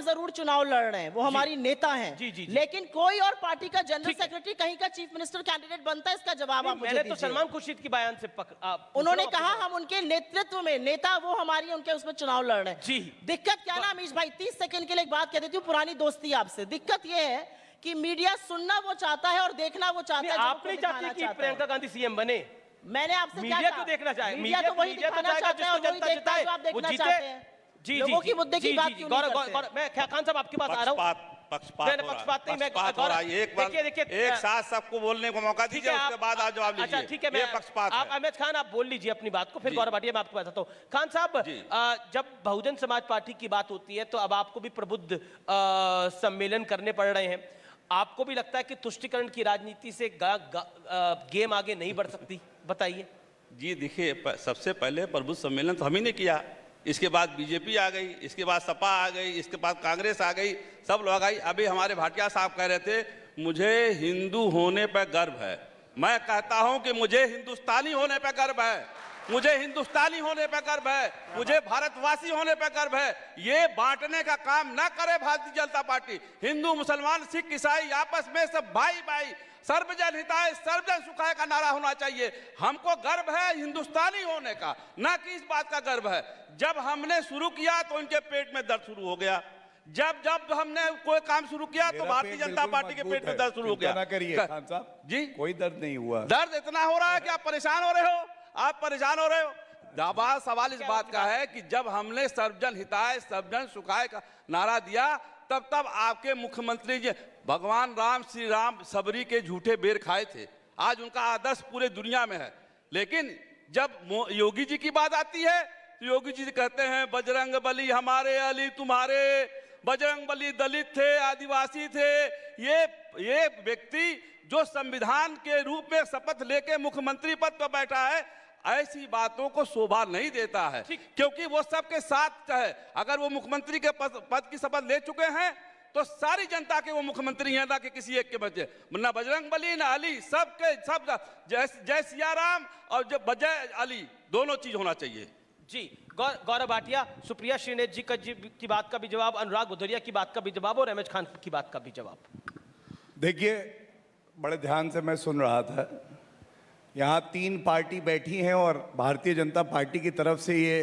जरूर चुनाव लड़ रहे हैं, वो हमारी नेता हैं। जी। लेकिन कोई और पार्टी का जनरल सेक्रेटरी कहीं का चीफ मिनिस्टर कैंडिडेट बनता है, इसका जवाब आप मुझे मैंने तो दीजिए। सलमान खुर्शीद की बयान से उन्होंने कहा हम उनके नेतृत्व में, नेता वो हमारी, उनके उसमें चुनाव लड़ रहे हैं। जी। दिक्कत क्या ना अमीश भाई, 30 सेकंड के लिए एक बात कह देती हूँ, पुरानी दोस्ती आपसे। दिक्कत ये है कि मीडिया सुनना वो चाहता है और देखना वो चाहता है। आप नहीं चाहती कि प्रियंका गांधी सीएम बने? मैंने आपसे क्या मीडिया कहा? क्यों देखना चाहे? मीडिया तो वही दिखाना चाहता है और वही देखता है जो आप देखना चाहते हैं। लोगों की मुद्दे की बात क्यों नहीं करते? मैं खान साहब आपके पास आ रहा हूँ। पक्षपात नहीं, मैं एक साथ सबको बोलने को मौका दीजिए, उसके बाद आप जवाब लीजिए। अच्छा ठीक है, मैं पक्षपात आप अहमद खान आप बोल लीजिए अपनी बात को, फिर गौरव भाटिया मैं आपको बताता हूँ। खान साहब, जब बहुजन समाज पार्टी की बात होती है तो अब आपको भी प्रबुद्ध सम्मेलन करने पड़ रहे हैं। आपको भी लगता है कि तुष्टीकरण की राजनीति से गेम आगे नहीं बढ़ सकती? बताइए जी। देखिए, सबसे पहले प्रबुद्ध सम्मेलन तो हम ही ने किया, इसके बाद बीजेपी आ गई, इसके बाद सपा आ गई, इसके बाद कांग्रेस आ गई, सब लोग आ गई। अभी हमारे भाटिया साहब कह रहे थे मुझे हिंदू होने पर गर्व है। मैं कहता हूं कि मुझे हिंदुस्तानी होने पर गर्व है, मुझे हिंदुस्तानी होने पर गर्व है, मुझे भारतवासी होने पर गर्व है। ये बांटने का काम ना करे भारतीय जनता पार्टी। हिंदू मुसलमान सिख ईसाई आपस में सब भाई भाई, सर्वजन हिताय सर्वजन सुखाय का नारा होना चाहिए। हमको गर्व है हिंदुस्तानी होने का, ना कि इस बात का गर्व है। जब हमने शुरू किया तो उनके पेट में दर्द शुरू हो गया, जब हमने कोई काम शुरू किया तो भारतीय जनता पार्टी के पेट में दर्द शुरू हो गया। ना करिए खान साहब जी, कोई दर्द नहीं हुआ। दर्द इतना हो रहा है कि आप परेशान हो रहे हो, आप परेशान हो रहे हो। सवाल इस बात का है कि जब हमने सर्वजन हिताय सर्वजन सुखाय का नारा दिया तब आपके मुख्यमंत्री जी भगवान राम श्री राम सबरी के झूठे बेर खाए थे। आज उनका आदर्श पूरे दुनिया में है। लेकिन जब योगी जी की बात आती है तो योगी जी कहते हैं बजरंग बली हमारे अली तुम्हारे। बजरंग बली दलित थे, आदिवासी थे। ये व्यक्ति जो संविधान के रूप में शपथ लेके मुख्यमंत्री पद पर बैठा है, ऐसी बातों को शोभा नहीं देता है, क्योंकि वो सबके साथ है। अगर वो मुख्यमंत्री के पद की शपथ ले चुके हैं तो सारी जनता के वो मुख्यमंत्री हैं, ना कि किसी एक के बच्चे। ना बजरंग बली ना अली, सबके सब जय सिया राम और जो बजय अली, दोनों चीज होना चाहिए। जी। गौरव भाटिया, सुप्रिया श्रीनेत जी की बात का भी जवाब, अनुराग भदौरिया की बात का भी जवाब और अहमद खान की बात का भी जवाब। देखिए, बड़े ध्यान से मैं सुन रहा था। यहाँ 3 पार्टी बैठी हैं और भारतीय जनता पार्टी की तरफ से ये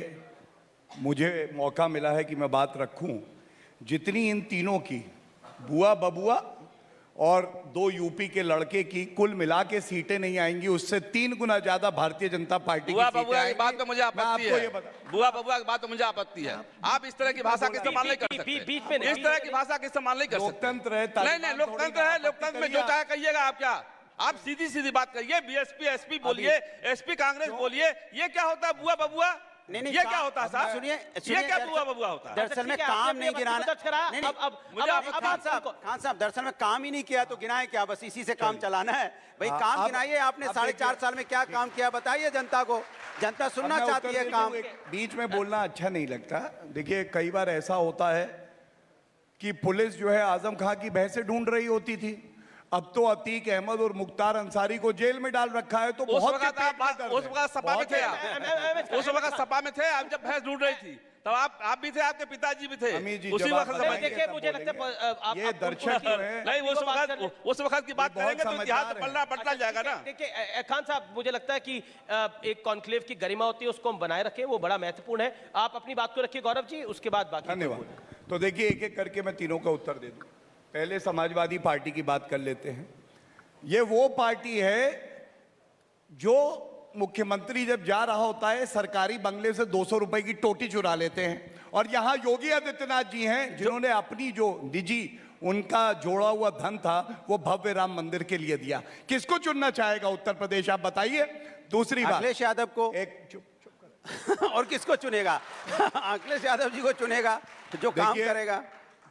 मुझे मौका मिला है कि मैं बात रखूं। जितनी इन तीनों की बुआ बबुआ और 2 यूपी के लड़के की कुल मिला के सीटें नहीं आएंगी, उससे 3 गुना ज्यादा भारतीय जनता पार्टी की सीटें बुआ की बात में मुझे आपत्ति है। बुआ बबुआ की बात में मुझे आपत्ति है। आप इस तरह की भाषा का इस्तेमाल नहीं कर सकते। इस तरह की भाषा का इस्तेमाल नहीं कर सकते। लोकतंत्र है, नहीं, लोकतंत्र है। लोकतंत्र में जो चाहे कहिएगा आप। क्या आप सीधी सीधी बात करिए? बीएसपी एसपी बोलिए, एसपी कांग्रेस बोलिए। ये क्या होता है बुआ बबुआ? नहीं, ये क्या होता है साहब? सुनिए, ये क्या बुआ बबुआ होता है? दरअसल में काम नहीं गिनाना। खान साहब, दरअसल में काम ही नहीं किया तो गिनाए क्या? बस इसी से काम चलाना है भाई। काम गिनाइए। आपने 4.5 साल में क्या काम किया बताइए जनता को। जनता सुनना चाहती है काम। बीच में बोलना अच्छा नहीं लगता। देखिए, कई बार ऐसा होता है कि पुलिस जो है आजम खां की भैंसें ढूंढ रही होती थी। अब तो अतीक अहमद और मुख्तार अंसारी को जेल में डाल रखा है। तो बहुत उस वक्त सपा में थे, उस वक्त सपा में थे। आप जब भैंस ढूंढ रही थी तब आप भी थे, आपके पिताजी भी थे। उसी वक्त देखिए, मुझे लगता है ये दर्शक नहीं, उस वक्त की बात करेंगे तो इतिहास पलटा जाएगा ना। देखिए खान साहब, मुझे लगता है कि एक कॉन्क्लेव की गरिमा होती है, उसको हम बनाए रखें, वो बड़ा महत्वपूर्ण है। आप अपनी बात को रखिए गौरव जी, उसके बाद बाकी। धन्यवाद। तो देखिए, एक एक करके मैं तीनों का उत्तर दे दूं। पहले समाजवादी पार्टी की बात कर लेते हैं। ये वो पार्टी है जो मुख्यमंत्री जब जा रहा होता है सरकारी बंगले से 200 रुपए की टोटी चुरा लेते हैं। और यहां योगी आदित्यनाथ जी हैं जिन्होंने अपनी जो निजी उनका जोड़ा हुआ धन था वो भव्य राम मंदिर के लिए दिया। किसको चुनना चाहेगा उत्तर प्रदेश, आप बताइए। दूसरी बात, अखिलेश यादव को। एक चुप और किसको चुनेगा? अखिलेश यादव जी को चुनेगा जो काम करेगा।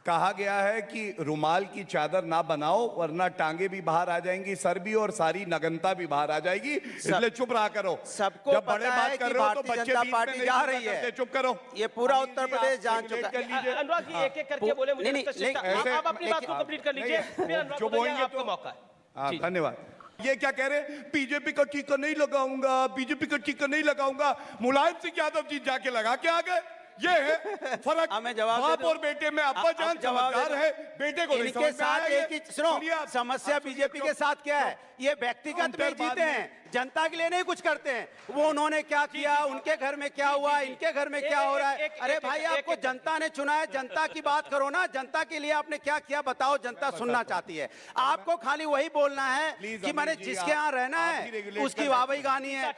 कहा गया है कि रुमाल की चादर ना बनाओ वरना टांगे भी बाहर आ जाएंगी, सर भी, और सारी नगनता भी बाहर आ जाएगी। इसलिए चुप रहा करो। सबको जब बड़े बात कर रहे हो तो बच्चे जनता पार्टी जा रही है। चुप करो। ये पूरा उत्तर प्रदेश जान चुका है। अनुराग जी एक एक करके बोले, मुझे आप अपनी बात को कंप्लीट कर लीजिए, फिर अनुराग भदौरिया आपको मौका है। हाँ, धन्यवाद। ये क्या कह रहे? बीजेपी का टीका नहीं लगाऊंगा, बीजेपी का टीका नहीं लगाऊंगा। मुलायम सिंह यादव जी जाके लगा के आ गए। ये है फर्क। अब मैं जवाब दे बाप दूं। और बेटे में अब्बा अब जान जवाब दे समझदार दूं। है, बेटे को नहीं इनके समझ में साथ आया एक ही ये। सुनो, सुनिए आप, समस्या आप सुनिए, बीजेपी के क्यों? साथ क्या है, ये व्यक्तिगत में काउंटर बाद जीते में। हैं, जनता के लिए नहीं कुछ करते हैं। वो उन्होंने क्या किया, उनके घर में क्या हुआ, इनके घर में क्या हो रहा है। अरे भाई आपको जनता ने चुना है, जनता की बात करो ना, जनता के लिए आपने क्या किया बताओ, जनता सुनना चाहती है। आपको खाली वही बोलना है प्लीज कि मैंने अमित जी, जिसके यहाँ रहना आप ही है रेगुलेट उसकी कर वाहवाही गानी है।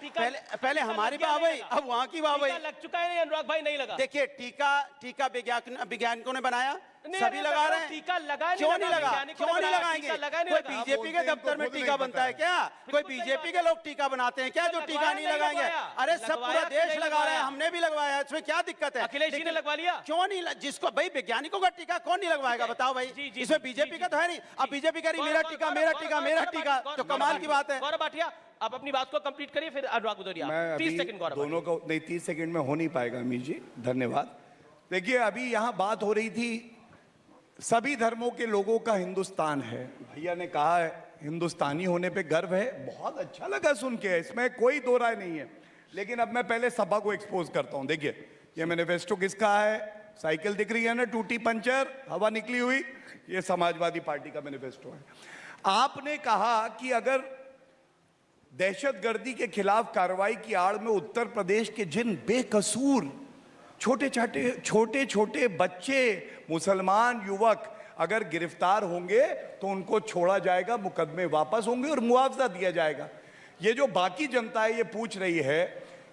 पहले हमारी वाहवाही, अब वहाँ की वाहवाही। टीका लग चुका है नहीं अनुराग भाई, नहीं लगा? देखिए टीका वैज्ञानिकों ने बनाया, नहीं, सभी अरे लगा तो रहे हैं। टीका लगा नहीं क्यों लगा, नहीं लगा, वैज्ञानिकों क्यों ने नहीं बनाया, लगाएंगे? टीका लगा नहीं कोई लगा। बीजेपी के बोलते हैं, दफ्तर में इनको खुद टीका नहीं बनता है पता क्या? कोई बिल्कुल सही बीजेपी बात के लोग टीका बनाते हैं क्या जो टीका लगवाया, नहीं नहीं लगाएंगे? लगवाया। अरे सब पूरा लगवाया कि देश नहीं लगा रहा है, लगवाया? हमने भी लगवाया, इसमें क्या दिक्कत है? अखिलेश जी ने लेकिन लगवा लिया? क्यों नहीं जिसको भाई वैज्ञानिकों का टीका कौन नहीं लगवाएगा बताओ भाई? जी, जी, इसमें जी, बीजेपी जी, का तो है नहीं। अब बीजेपी कह रही मेरा टीका मेरा टीका मेरा टीका, तो कमाल की बात है। गौरव भाटिया आप अपनी बात को कंप्लीट करिए, फिर अनुराग भदौरिया मैं 30 अभी सेकंड गौरव दोनों को नहीं 30 सेकंड में हो नहीं पाएगा अमीर जी, धन्यवाद। देखिए अभी यहाँ बात हो रही थी सभी धर्मों के लोगों का हिंदुस्तान है, भैया ने कहा है हिंदुस्तानी होने पे गर्व है, बहुत अच्छा लगा सुन के, इसमें कोई दो राय नहीं है। लेकिन अब मैं पहले सभा को एक्सपोज करता हूं। देखिए ये मैनिफेस्टो किसका है, साइकिल दिख रही है ना टूटी पंचर हवा निकली हुई, ये समाजवादी पार्टी का मैनिफेस्टो है। आपने कहा कि अगर दहशतगर्दी के खिलाफ कार्रवाई की आड़ में उत्तर प्रदेश के जिन बेकसूर छोटे छोटे बच्चे मुसलमान युवक अगर गिरफ्तार होंगे तो उनको छोड़ा जाएगा, मुकदमे वापस होंगे और मुआवजा दिया जाएगा। ये जो बाकी जनता है ये पूछ रही है,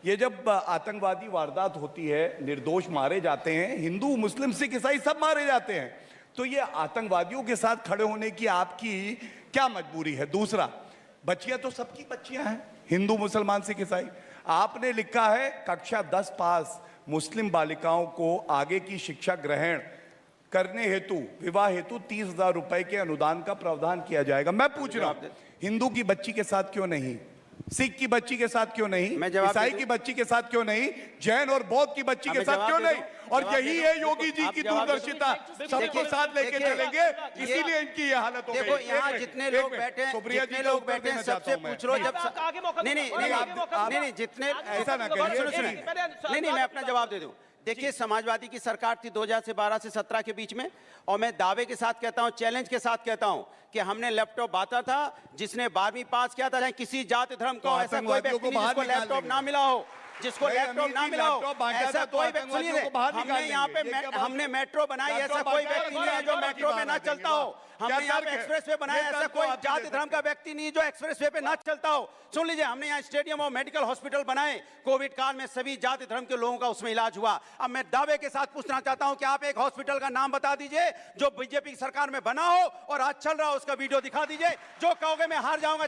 ये जब आतंकवादी वारदात होती है, निर्दोष मारे जाते हैं, हिंदू मुस्लिम सिख ईसाई सब मारे जाते हैं, तो ये आतंकवादियों के साथ खड़े होने की आपकी क्या मजबूरी है? दूसरा, बच्चियां तो सबकी बच्चियां हैं, हिंदू मुसलमान सिख ईसाई। आपने लिखा है कक्षा 10 पास मुस्लिम बालिकाओं को आगे की शिक्षा ग्रहण करने हेतु विवाह हेतु 30,000 रुपए के अनुदान का प्रावधान किया जाएगा। मैं पूछ रहा हूं हिंदू की बच्ची के साथ क्यों नहीं, सिख की बच्ची के साथ क्यों नहीं, मैं जवाब ईसाई दे की बच्ची के साथ क्यों नहीं, जैन और बौद्ध की बच्ची के साथ क्यों नहीं? और यही है योगी जी की दूरदर्शिता, सबको साथ लेके चलेंगे, इसीलिए इनकी ये हालत हो गई। देखो यहाँ एक जितने मिनट, लोग एक मिनट, बैठे हैं, सुप्रिया जितने जी का लोग उत्तर बैठे हैं देना चाहता सबसे हूं मैं। पूछ लो जब आप आगे मौका नहीं नहीं दो, नहीं आगे मौका दो। नहीं नहीं जितने ऐसा ना करिए, सुनो, सुनो, नहीं मैं अपना जवाब दे दूं। देखिए समाजवादी की सरकार थी 2012 से 17 के बीच में, और मैं दावे के साथ कहता हूं, चैलेंज के साथ कहता हूं कि हमने लैपटॉप बांटा था, जिसने 12वीं पास किया था, चाहे किसी जाति धर्म तो का ऐसा कोई आतंकवादियों व्यक्ति को नहीं बाहर जिसको निकाल लैपटॉप देंगे। ना मिला हो, जिसको भाई, लैपटॉप अमीर ना जी, मिला हो, लैपटॉप बांटा ऐसा था तो कोई व्यक्ति आतंकवादियों सुनिए, को बाहर निकाल हमने यहाँ पे देंगे। ये क्या बात हमने है? मेट्रो बनाई, ऐसा लैपटॉप कोई बांटा व्यक्ति था, नहीं है जो गौरव मेट्रो की में बात ना है, चलता हो। क्या हमने यहाँ पे तर्क है? एक्सप्रेस वे बनाया, ये ऐसा तर्क कोई को आप जाति दे धर्म का व्यक्ति नहीं जो एक्सप्रेस वे पे ना चलता हो। सुन लीजिए, हमने यहाँ स्टेडियम और मेडिकल हॉस्पिटल बनाए, कोविड काल में सभी जाति धर्म के लोगों का उसमें इलाज हुआ। अब मैं दावे के साथ पूछना चाहता हूं कि आप एक हॉस्पिटल का नाम बता दीजिए जो बीजेपी की सरकार में बना हो और आज चल रहा हो, उसका वीडियो दिखा दीजिए। जो कहोगे मैं हार जाऊंगा।